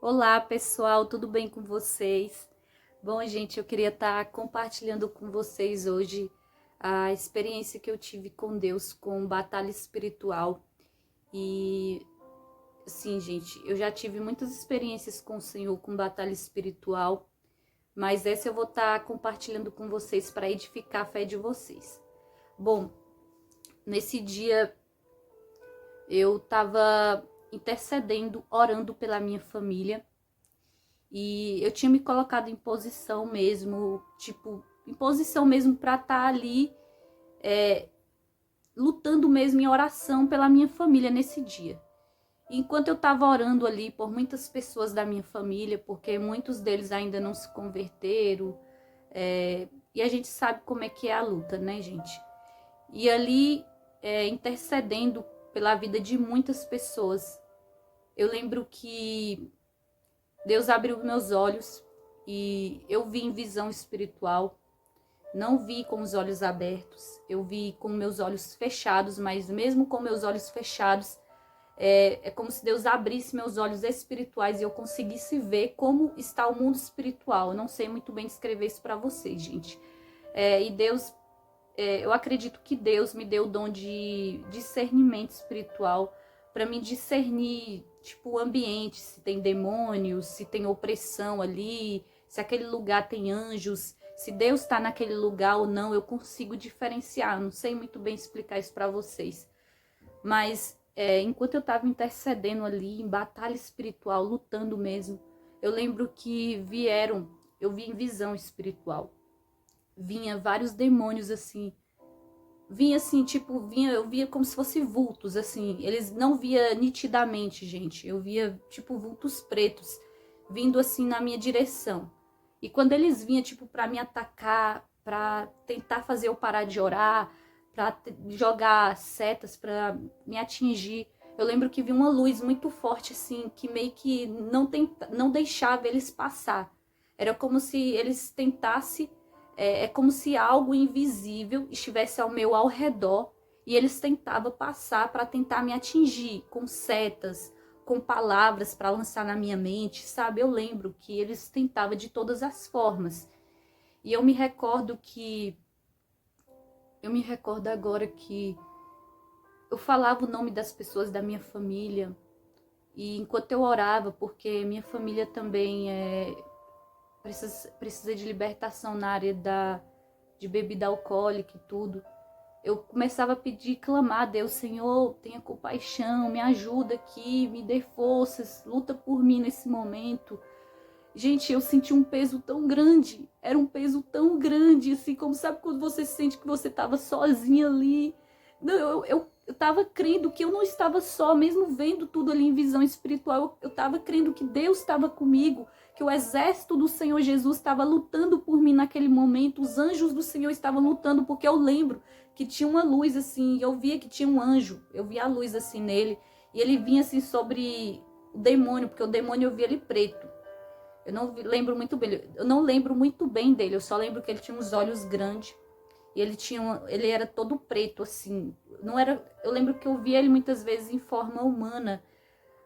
Olá, pessoal, tudo bem com vocês? Bom, gente, eu queria estar compartilhando com vocês hoje a experiência que eu tive com Deus, com batalha espiritual. E, assim, gente, eu já tive muitas experiências com o Senhor, com batalha espiritual, mas essa eu vou estar compartilhando com vocês para edificar a fé de vocês. Bom, nesse dia eu estava intercedendo, orando pela minha família. E eu tinha me colocado em posição mesmo, tipo, em posição mesmo para estar ali lutando mesmo em oração pela minha família nesse dia. E enquanto eu estava orando ali por muitas pessoas da minha família, porque muitos deles ainda não se converteram, e a gente sabe como é que é a luta, né, gente? E ali, intercedendo pela vida de muitas pessoas, eu lembro que Deus abriu meus olhos e eu vi em visão espiritual. Não vi com os olhos abertos, eu vi com meus olhos fechados, mas mesmo com meus olhos fechados, é como se Deus abrisse meus olhos espirituais e eu conseguisse ver como está o mundo espiritual. Eu não sei muito bem descrever isso para vocês, gente. E Deus, eu acredito que Deus me deu o dom de discernimento espiritual para me discernir, tipo, o ambiente, se tem demônios, se tem opressão ali, se aquele lugar tem anjos, se Deus está naquele lugar ou não, eu consigo diferenciar. Eu não sei muito bem explicar isso para vocês. Mas enquanto eu estava intercedendo ali, em batalha espiritual, lutando mesmo, eu lembro que eu vi em visão espiritual. Vinha vários demônios assim, eu via como se fossem vultos, assim, eles não via nitidamente, gente, eu via, tipo, vultos pretos, vindo, assim, na minha direção, e quando eles vinham, tipo, pra me atacar, pra tentar fazer eu parar de orar, pra jogar setas, pra me atingir, eu lembro que vi uma luz muito forte, assim, que meio que não deixava eles passar, era como se eles tentassem é como se algo invisível estivesse ao meu ao redor e eles tentavam passar para tentar me atingir com setas, com palavras para lançar na minha mente, sabe? Eu lembro que eles tentavam de todas as formas. E eu me recordo agora que eu falava o nome das pessoas da minha família e enquanto eu orava, porque minha família também precisa de libertação na área de bebida alcoólica e tudo. Eu começava a pedir, clamar a Deus, Senhor, tenha compaixão, me ajuda aqui, me dê forças, luta por mim nesse momento. Gente, eu senti um peso tão grande, era um peso tão grande, assim, como sabe quando você sente que você estava sozinha ali. Não, eu tava crendo que eu não estava só, mesmo vendo tudo ali em visão espiritual, eu tava crendo que Deus estava comigo, que o exército do Senhor Jesus estava lutando por mim naquele momento, os anjos do Senhor estavam lutando, porque eu lembro que tinha uma luz assim, eu via que tinha um anjo, eu via a luz assim nele, e ele vinha assim sobre o demônio, porque o demônio eu via ele preto. Eu não lembro muito bem, eu não lembro muito bem dele, eu só lembro que ele tinha uns olhos grandes e ele era todo preto assim. Não era, eu lembro que eu via ele muitas vezes em forma humana,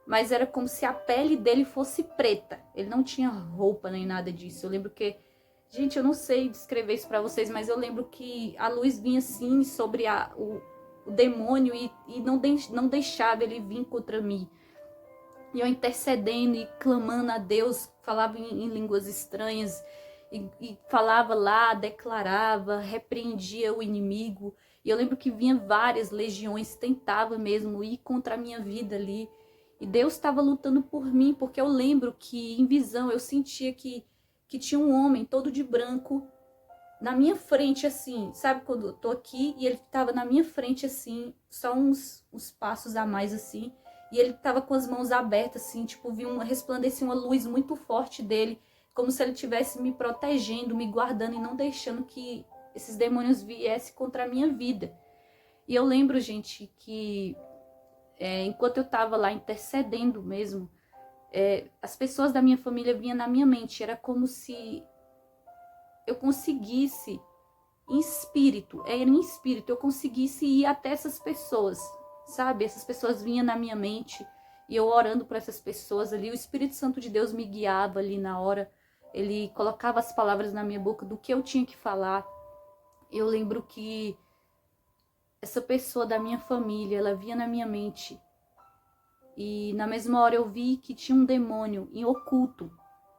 mas era como se a pele dele fosse preta. Ele não tinha roupa nem nada disso. Eu lembro que, gente, eu não sei descrever isso para vocês, mas eu lembro que a luz vinha assim sobre o demônio e não deixava ele vir contra mim. E eu intercedendo e clamando a Deus, falava em línguas estranhas, e falava lá, declarava, repreendia o inimigo. E eu lembro que vinha várias legiões, tentava mesmo ir contra a minha vida ali. E Deus estava lutando por mim, porque eu lembro que em visão eu sentia que tinha um homem todo de branco na minha frente, assim, sabe quando eu tô aqui e ele tava na minha frente, assim, só uns passos a mais, assim, e ele tava com as mãos abertas, assim, tipo, resplandecia uma luz muito forte dele, como se ele estivesse me protegendo, me guardando e não deixando que esses demônios viessem contra a minha vida. E eu lembro, gente, que enquanto eu tava lá intercedendo mesmo, as pessoas da minha família vinham na minha mente, era como se eu conseguisse em espírito, eu conseguisse ir até essas pessoas, sabe? Essas pessoas vinham na minha mente e eu orando por essas pessoas ali, o Espírito Santo de Deus me guiava ali na hora, ele colocava as palavras na minha boca do que eu tinha que falar. Eu lembro que essa pessoa da minha família, ela vinha na minha mente, e na mesma hora eu vi que tinha um demônio em oculto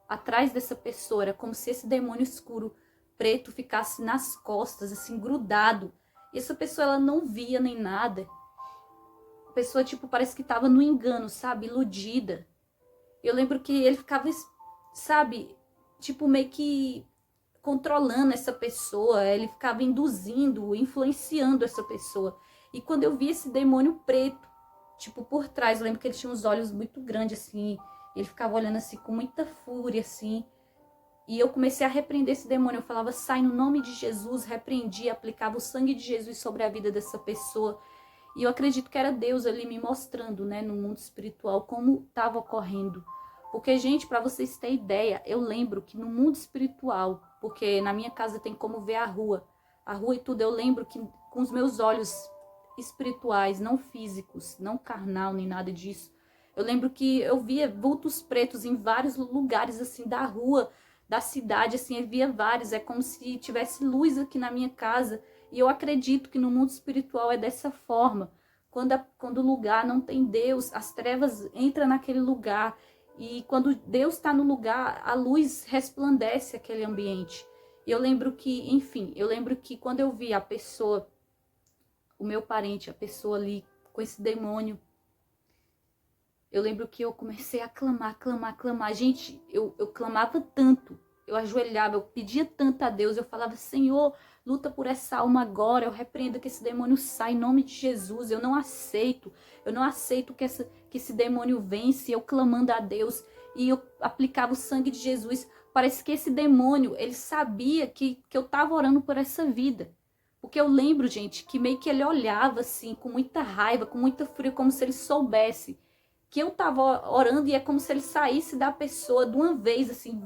atrás dessa pessoa. Era como se esse demônio escuro, preto, ficasse nas costas, assim, grudado. E essa pessoa, ela não via nem nada. A pessoa, tipo, parece que tava no engano, sabe? Iludida. Eu lembro que ele ficava, sabe? Tipo, meio que controlando essa pessoa. Ele ficava induzindo, influenciando essa pessoa. E quando eu vi esse demônio preto, tipo, por trás, eu lembro que ele tinha uns olhos muito grandes, assim. Ele ficava olhando, assim, com muita fúria, assim. E eu comecei a repreender esse demônio. Eu falava, sai no nome de Jesus, repreendia, aplicava o sangue de Jesus sobre a vida dessa pessoa. E eu acredito que era Deus ali me mostrando, né, no mundo espiritual, como estava ocorrendo. Porque, gente, para vocês terem ideia, eu lembro que no mundo espiritual, porque na minha casa tem como ver a rua e tudo, eu lembro que com os meus olhos espirituais, não físicos, não carnal, nem nada disso, eu lembro que eu via vultos pretos em vários lugares, assim, da rua, da cidade, assim, eu via vários, é como se tivesse luz aqui na minha casa. E eu acredito que no mundo espiritual é dessa forma. Quando o lugar não tem Deus, as trevas entram naquele lugar. E quando Deus está no lugar, a luz resplandece aquele ambiente. E eu lembro que, enfim, eu lembro que quando eu vi a pessoa, o meu parente, a pessoa ali com esse demônio, eu lembro que eu comecei a clamar, clamar, clamar. Gente, eu clamava tanto, eu ajoelhava, eu pedia tanto a Deus, eu falava, Senhor, luta por essa alma agora, eu repreendo que esse demônio saia em nome de Jesus, eu não aceito que esse demônio vence, eu clamando a Deus, e eu aplicava o sangue de Jesus. Parece que esse demônio, ele sabia que eu estava orando por essa vida. Porque eu lembro, gente, que meio que ele olhava assim, com muita raiva, com muita fúria, como se ele soubesse que eu tava orando, e é como se ele saísse da pessoa de uma vez, assim,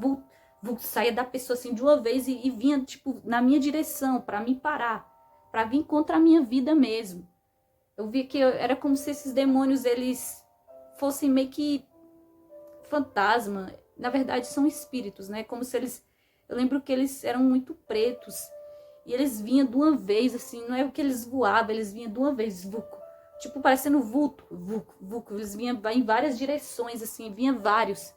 saia da pessoa assim de uma vez e vinha, tipo, na minha direção, para me parar, para vir contra a minha vida mesmo. Eu via que era como se esses demônios, eles fossem meio que fantasma, na verdade são espíritos, né? Como se eles, eu lembro que eles eram muito pretos, e eles vinham de uma vez, assim, não é o que eles voavam, eles vinham de uma vez, vuco. Tipo, parecendo vulto, vuco, vuco. Eles vinham em várias direções, assim, vinha vários.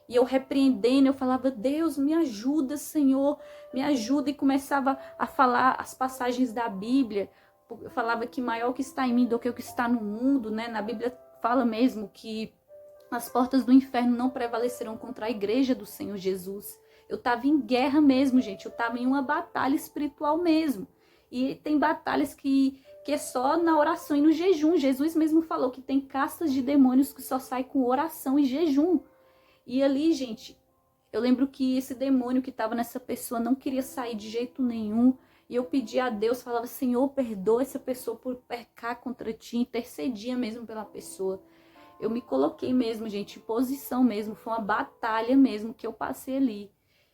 E eu repreendendo, eu falava, Deus, me ajuda, Senhor, me ajuda. E começava a falar as passagens da Bíblia. Eu falava que maior que está em mim do que o que está no mundo, né? Na Bíblia fala mesmo que as portas do inferno não prevalecerão contra a igreja do Senhor Jesus. Eu estava em guerra mesmo, gente. Eu estava em uma batalha espiritual mesmo. E tem batalhas que é só na oração e no jejum. Jesus mesmo falou que tem castas de demônios que só saem com oração e jejum. E ali, gente, eu lembro que esse demônio que estava nessa pessoa não queria sair de jeito nenhum. E eu pedia a Deus, falava, Senhor, perdoa essa pessoa por pecar contra ti, intercedia mesmo pela pessoa. Eu me coloquei mesmo, gente, em posição mesmo. Foi uma batalha mesmo que eu passei ali.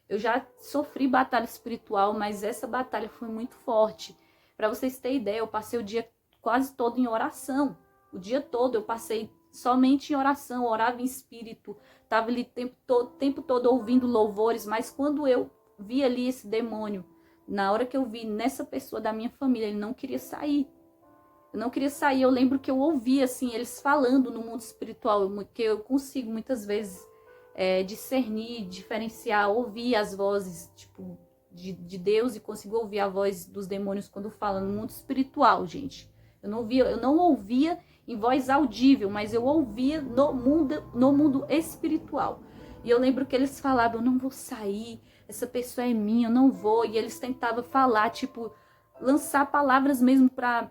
Eu já sofri batalha espiritual, mas essa batalha foi muito forte. Para vocês terem ideia, eu passei o dia quase todo em oração. O dia todo eu passei somente em oração, orava em espírito. Estava ali o tempo todo ouvindo louvores, mas quando eu vi ali esse demônio, na hora que eu vi nessa pessoa da minha família, ele não queria sair. Eu não queria sair, eu lembro que eu ouvia assim, eles falando no mundo espiritual, que eu consigo muitas vezes discernir, diferenciar, ouvir as vozes tipo, de Deus, e consigo ouvir a voz dos demônios quando fala no mundo espiritual, gente. Eu não ouvia em voz audível, mas eu ouvia no mundo espiritual. E eu lembro que eles falavam, eu não vou sair, essa pessoa é minha, eu não vou. E eles tentavam falar, tipo, lançar palavras mesmo para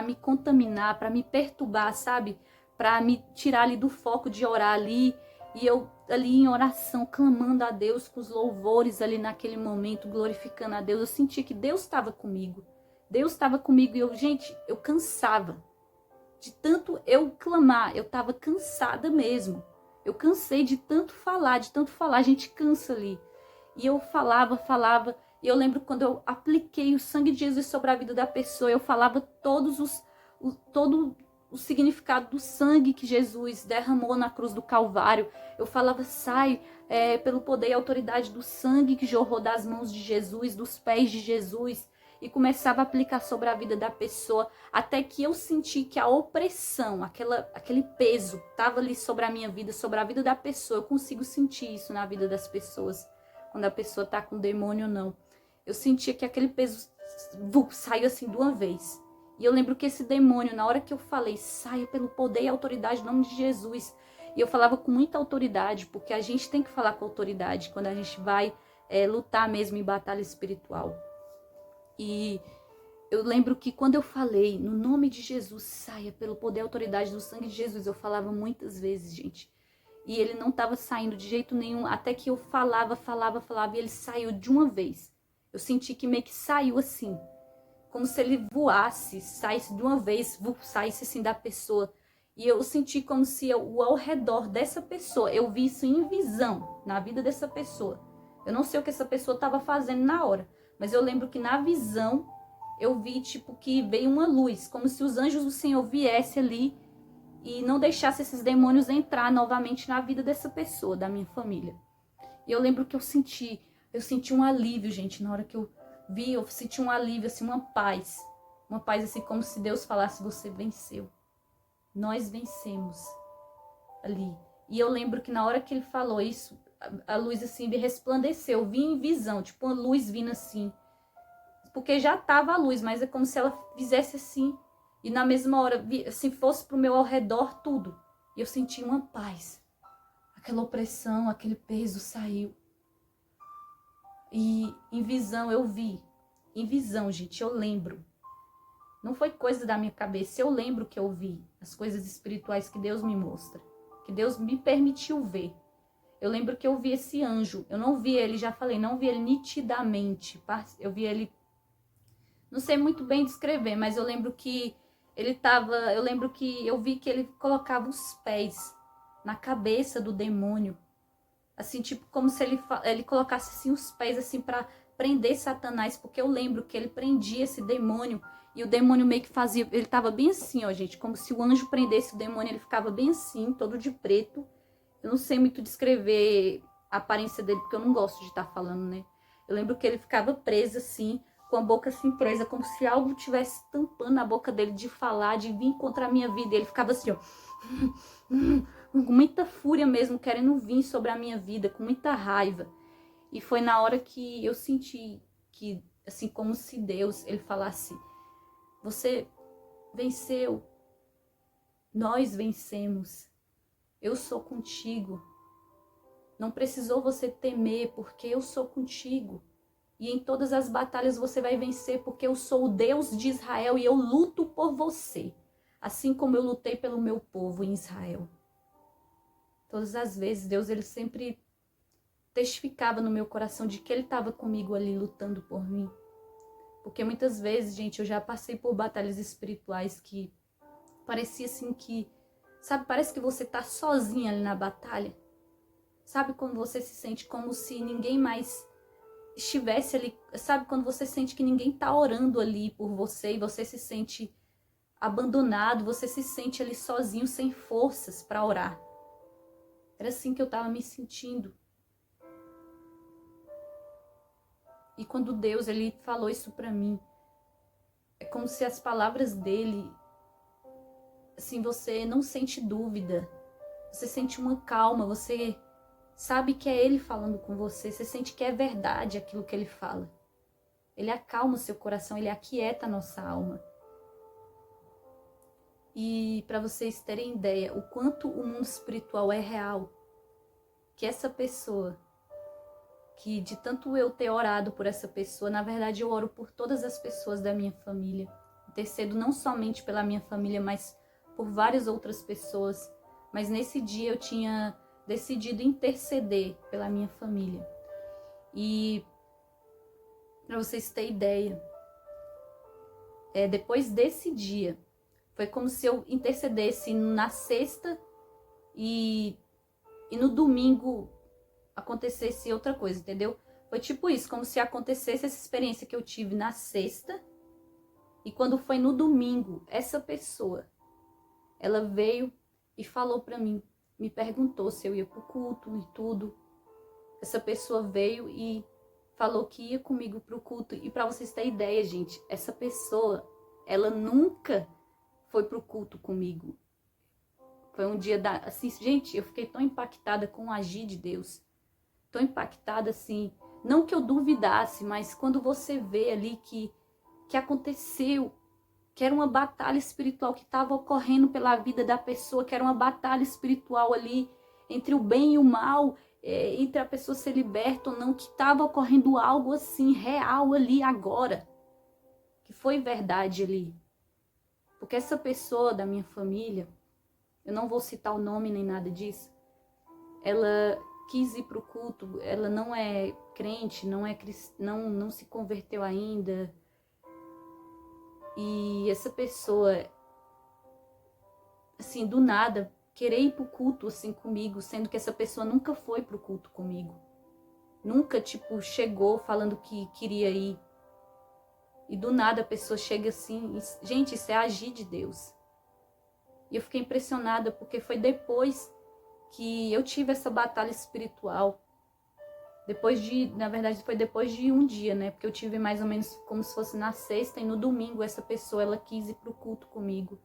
me contaminar, para me perturbar, sabe? Para me tirar ali do foco de orar ali. E eu ali em oração, clamando a Deus com os louvores ali naquele momento, glorificando a Deus. Eu senti que Deus estava comigo. Deus estava comigo e eu cansava. De tanto eu clamar, eu estava cansada mesmo. Eu cansei de tanto falar, a gente cansa ali. E eu falava, e eu lembro quando eu apliquei o sangue de Jesus sobre a vida da pessoa, eu falava todo o significado do sangue que Jesus derramou na cruz do Calvário. Eu falava, sai, pelo poder e autoridade do sangue que jorrou das mãos de Jesus, dos pés de Jesus, e começava a aplicar sobre a vida da pessoa, até que eu senti que a opressão, aquele peso, estava ali sobre a minha vida, sobre a vida da pessoa. Eu consigo sentir isso na vida das pessoas, quando a pessoa está com demônio ou não. Eu sentia que aquele peso saiu assim de uma vez. E eu lembro que esse demônio, na hora que eu falei, saia pelo poder e autoridade em nome de Jesus. E eu falava com muita autoridade, porque a gente tem que falar com autoridade quando a gente vai lutar mesmo em batalha espiritual. E eu lembro que quando eu falei, no nome de Jesus, saia pelo poder e autoridade do sangue de Jesus, eu falava muitas vezes, gente. E ele não estava saindo de jeito nenhum, até que eu falava, e ele saiu de uma vez. Eu senti que meio que saiu assim, como se ele voasse, saísse de uma vez, saísse assim da pessoa. E eu senti como se ao redor dessa pessoa, eu vi isso em visão, na vida dessa pessoa. Eu não sei o que essa pessoa estava fazendo na hora, mas eu lembro que na visão, eu vi tipo que veio uma luz, como se os anjos do Senhor viessem ali e não deixassem esses demônios entrar novamente na vida dessa pessoa, da minha família. E eu lembro que eu senti um alívio, gente, na hora que eu vi, eu senti um alívio, assim, uma paz assim, como se Deus falasse, você venceu, nós vencemos ali. E eu lembro que na hora que ele falou isso, a luz assim me resplandeceu, eu vi em visão, tipo uma luz vindo assim, porque já tava a luz, mas é como se ela fizesse assim, e na mesma hora, assim, fosse pro meu ao redor tudo, e eu senti uma paz, aquela opressão, aquele peso saiu. E em visão eu vi, em visão, gente, eu lembro. Não foi coisa da minha cabeça, eu lembro que eu vi as coisas espirituais que Deus me mostra, que Deus me permitiu ver. Eu lembro que eu vi esse anjo, eu não vi ele, já falei, não vi ele nitidamente, eu vi ele, não sei muito bem descrever, mas eu lembro que eu vi que ele colocava os pés na cabeça do demônio, assim, tipo, como se ele colocasse assim os pés assim para prender Satanás, porque eu lembro que ele prendia esse demônio e o demônio meio que fazia, ele tava bem assim, ó, gente, como se o anjo prendesse o demônio, ele ficava bem assim, todo de preto. Eu não sei muito descrever a aparência dele, porque eu não gosto de estar falando, né? Eu lembro que ele ficava preso assim, com a boca assim presa, como se algo tivesse tampando a boca dele de falar, de vir contra a minha vida. Ele ficava assim, ó, com muita fúria mesmo, querendo vir sobre a minha vida, com muita raiva. E foi na hora que eu senti que, assim, como se Deus, ele falasse, você venceu, nós vencemos, eu sou contigo. Não precisou você temer, porque eu sou contigo. E em todas as batalhas você vai vencer, porque eu sou o Deus de Israel e eu luto por você, assim como eu lutei pelo meu povo em Israel. Todas as vezes, Deus, ele sempre testificava no meu coração de que ele estava comigo ali lutando por mim. Porque muitas vezes, gente, eu já passei por batalhas espirituais que parecia assim que, sabe, parece que você tá sozinha ali na batalha. Sabe quando você se sente como se ninguém mais estivesse ali, sabe quando você sente que ninguém tá orando ali por você e você se sente abandonado, você se sente ali sozinho, sem forças para orar. Era assim que eu tava me sentindo. E quando Deus, ele falou isso para mim, é como se as palavras dele, assim, você não sente dúvida, você sente uma calma, você sabe que é ele falando com você, você sente que é verdade aquilo que ele fala. Ele acalma o seu coração, ele aquieta a nossa alma. E para vocês terem ideia, o quanto o mundo espiritual é real, que essa pessoa, que de tanto eu ter orado por essa pessoa, na verdade eu oro por todas as pessoas da minha família, intercedo não somente pela minha família, mas por várias outras pessoas, mas nesse dia eu tinha decidido interceder pela minha família. E para vocês terem ideia, depois desse dia, foi como se eu intercedesse na sexta e no domingo acontecesse outra coisa, entendeu? Foi tipo isso, como se acontecesse essa experiência que eu tive na sexta e quando foi no domingo, essa pessoa ela veio e falou para mim, me perguntou se eu ia pro culto e tudo. Essa pessoa veio e falou que ia comigo pro culto. E para vocês terem ideia, gente, essa pessoa, ela nunca foi pro culto comigo. Foi um dia assim, gente, eu fiquei tão impactada com o agir de Deus. Tão impactada assim, não que eu duvidasse, mas quando você vê ali que aconteceu, que era uma batalha espiritual que estava ocorrendo pela vida da pessoa, que era uma batalha espiritual ali entre o bem e o mal, entre a pessoa ser liberta ou não, que estava ocorrendo algo assim, real ali agora, que foi verdade ali. Porque essa pessoa da minha família, eu não vou citar o nome nem nada disso, ela quis ir para o culto, ela não é crente, não se converteu ainda. E essa pessoa, assim, do nada, querer ir pro culto, assim, comigo, sendo que essa pessoa nunca foi pro culto comigo. Nunca, tipo, chegou falando que queria ir. E do nada a pessoa chega assim, gente, isso é agir de Deus. E eu fiquei impressionada, porque foi depois que eu tive essa batalha espiritual. Na verdade, foi depois de um dia, né? Porque eu tive mais ou menos como se fosse na sexta, e no domingo essa pessoa, ela quis ir pro culto comigo.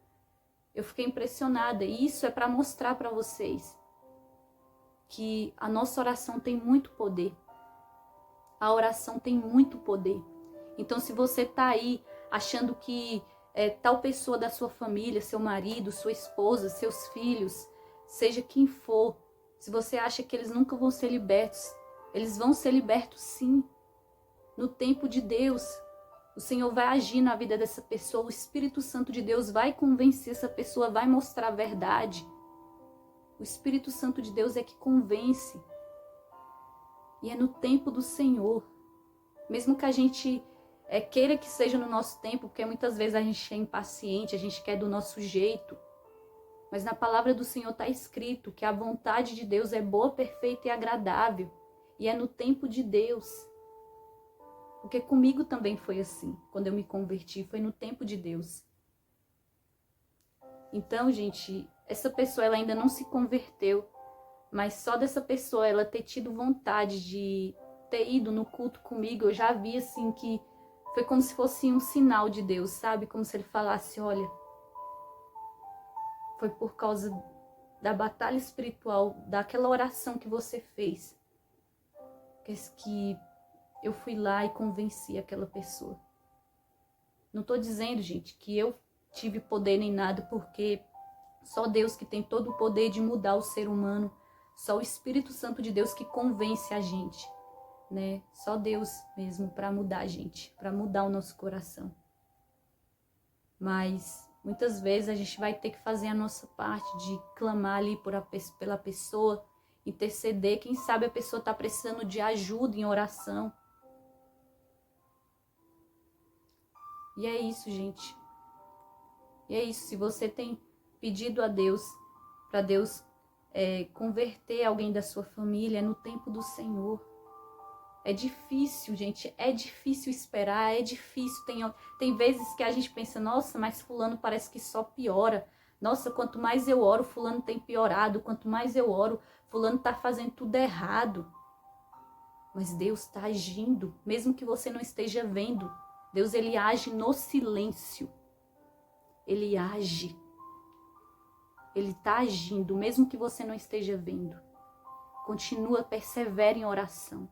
Eu fiquei impressionada, e isso é para mostrar para vocês que a nossa oração tem muito poder. A oração tem muito poder. Então, se você tá aí achando que tal pessoa da sua família, seu marido, sua esposa, seus filhos, seja quem for, se você acha que eles nunca vão ser libertos, eles vão ser libertos sim, no tempo de Deus. O Senhor vai agir na vida dessa pessoa, o Espírito Santo de Deus vai convencer essa pessoa, vai mostrar a verdade. O Espírito Santo de Deus é que convence. E é no tempo do Senhor. Mesmo que a gente queira que seja no nosso tempo, porque muitas vezes a gente é impaciente, a gente quer do nosso jeito. Mas na palavra do Senhor está escrito que a vontade de Deus é boa, perfeita e agradável. E é no tempo de Deus. Porque comigo também foi assim. Quando eu me converti, foi no tempo de Deus. Então, gente, essa pessoa ela ainda não se converteu. Mas só dessa pessoa ela ter tido vontade de ter ido no culto comigo, eu já vi assim que foi como se fosse um sinal de Deus, sabe? Como se ele falasse, olha, foi por causa da batalha espiritual, daquela oração que você fez, que eu fui lá e convenci aquela pessoa. Não estou dizendo, gente, que eu tive poder nem nada, porque só Deus que tem todo o poder de mudar o ser humano, só o Espírito Santo de Deus que convence a gente, né? Só Deus mesmo para mudar a gente, para mudar o nosso coração. Mas muitas vezes a gente vai ter que fazer a nossa parte de clamar ali pela pessoa, interceder. Quem sabe a pessoa está precisando de ajuda em oração. E é isso, gente. E é isso. Se você tem pedido a Deus, para Deus converter alguém da sua família, é no tempo do Senhor. É difícil, gente. É difícil esperar, é difícil. Tem vezes que a gente pensa, nossa, mas fulano parece que só piora. Nossa, quanto mais eu oro, fulano tem piorado. Quanto mais eu oro, fulano tá fazendo tudo errado. Mas Deus está agindo, mesmo que você não esteja vendo. Deus, ele age no silêncio. Ele age. Ele está agindo, mesmo que você não esteja vendo. Continua, persevera em oração.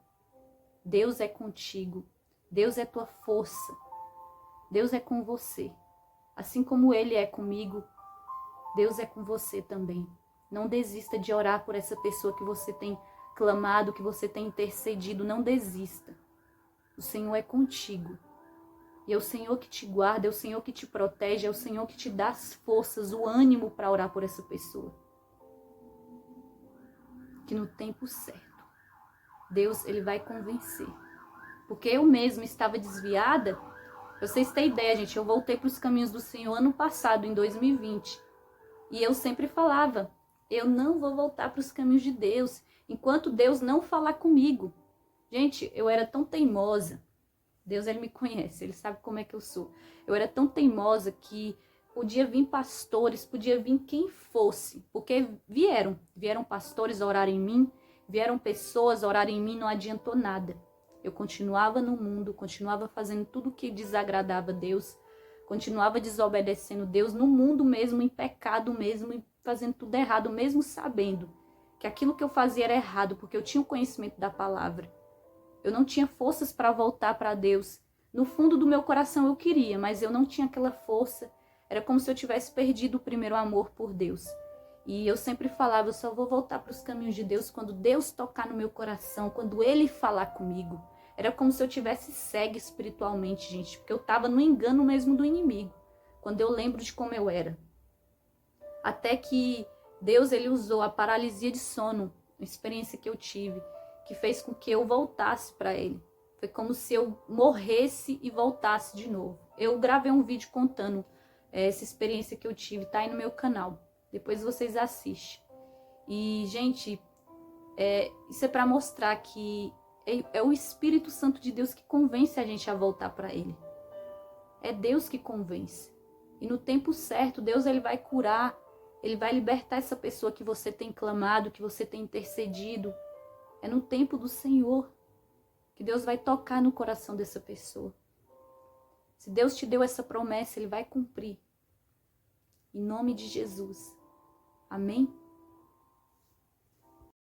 Deus é contigo. Deus é tua força. Deus é com você. Assim como Ele é comigo, Deus é com você também. Não desista de orar por essa pessoa que você tem clamado, que você tem intercedido. Não desista. O Senhor é contigo. E é o Senhor que te guarda, é o Senhor que te protege, é o Senhor que te dá as forças, o ânimo para orar por essa pessoa. Que no tempo certo, Deus, ele vai convencer. Porque eu mesma estava desviada. Pra vocês terem ideia, gente, eu voltei para os caminhos do Senhor ano passado, em 2020. E eu sempre falava, eu não vou voltar para os caminhos de Deus, enquanto Deus não falar comigo. Gente, eu era tão teimosa. Deus, ele me conhece, ele sabe como é que eu sou. Eu era tão teimosa que Podia vir pastores, podia vir quem fosse, porque vieram pastores orar em mim, vieram pessoas orar em mim, não adiantou nada. Eu continuava no mundo, continuava fazendo tudo que desagradava a Deus, continuava desobedecendo Deus no mundo mesmo, em pecado mesmo, e fazendo tudo errado, mesmo sabendo que aquilo que eu fazia era errado, porque eu tinha o conhecimento da palavra. Eu não tinha forças para voltar para Deus. No fundo do meu coração eu queria, mas eu não tinha aquela força. Era como se eu tivesse perdido o primeiro amor por Deus. E eu sempre falava, eu só vou voltar para os caminhos de Deus quando Deus tocar no meu coração, quando Ele falar comigo. Era como se eu tivesse cega espiritualmente, gente, porque eu estava no engano mesmo do inimigo, quando eu lembro de como eu era. Até que Deus, Ele usou a paralisia de sono, uma experiência que eu tive, que fez com que eu voltasse para Ele. Foi como se eu morresse e voltasse de novo. Eu gravei um vídeo contando essa experiência que eu tive, tá aí no meu canal. Depois vocês assistem. E, gente, isso é para mostrar que é o Espírito Santo de Deus que convence a gente a voltar para Ele. É Deus que convence. E no tempo certo, Deus ele vai curar, Ele vai libertar essa pessoa que você tem clamado, que você tem intercedido. É no tempo do Senhor que Deus vai tocar no coração dessa pessoa. Se Deus te deu essa promessa, Ele vai cumprir. Em nome de Jesus. Amém?